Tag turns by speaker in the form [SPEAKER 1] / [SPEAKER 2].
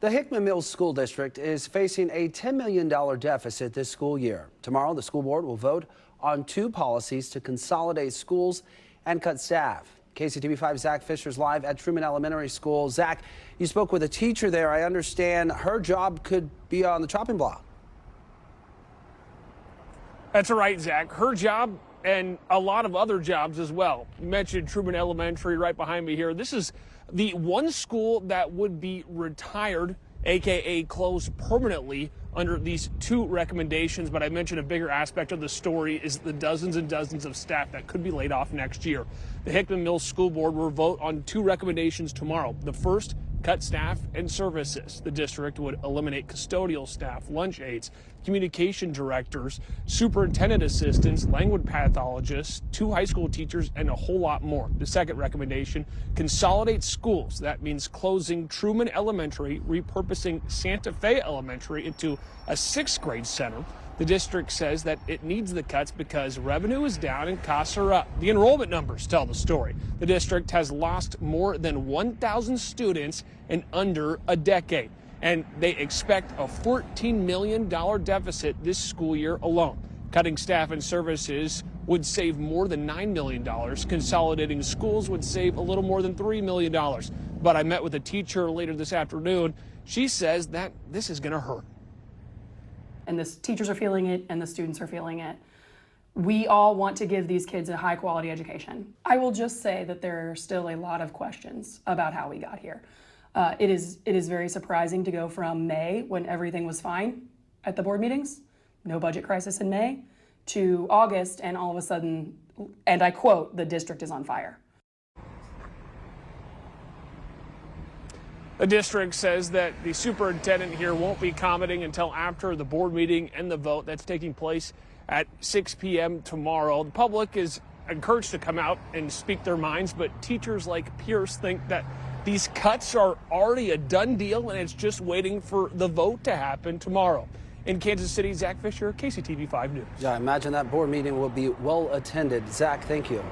[SPEAKER 1] The Hickman Mills School District is facing a $10 million deficit this school year. Tomorrow, the school board will vote on two policies to consolidate schools and cut staff. KCTV5 Zach Fisher's live at Truman Elementary School. Zach, you spoke with a teacher there. I understand her job could be on the chopping block.
[SPEAKER 2] That's right, Zach. Her job and a lot of other jobs as well. You mentioned Truman Elementary right behind me here. This is the one school that would be retired, aka closed permanently, under these two recommendations. But I mentioned a bigger aspect of the story is the dozens and dozens of staff that could be laid off next year. The Hickman Mills School Board will vote on two recommendations tomorrow. The first, cut staff and services. The district would eliminate custodial staff, lunch aides, communication directors, superintendent assistants, language pathologists, two high school teachers, and a whole lot more. The second recommendation, consolidate schools. That means closing Truman Elementary, repurposing Santa Fe Elementary into a sixth grade center. The district says that it needs the cuts because revenue is down and costs are up. The enrollment numbers tell the story. The district has lost more than 1,000 students in under a decade, and they expect a $14 million deficit this school year alone. Cutting staff and services would save more than $9 million. Consolidating schools would save a little more than $3 million. But I met with a teacher later this afternoon. She says that this is going to hurt.
[SPEAKER 3] And the teachers are feeling it and the students are feeling it. We all want to give these kids a high quality education. I will just say that there are still a lot of questions about how we got here. It is very surprising to go from May, when everything was fine at the board meetings, no budget crisis in May, to August, and all of a sudden, and I quote, the district is on fire.
[SPEAKER 2] The district says that the superintendent here won't be commenting until after the board meeting and the vote that's taking place at 6 p.m. tomorrow. The public is encouraged to come out and speak their minds, but teachers like Pierce think that these cuts are already a done deal and it's just waiting for the vote to happen tomorrow. In Kansas City, Zach Fisher, KCTV5 News.
[SPEAKER 1] Yeah, I imagine that board meeting will be well attended. Zach, thank you.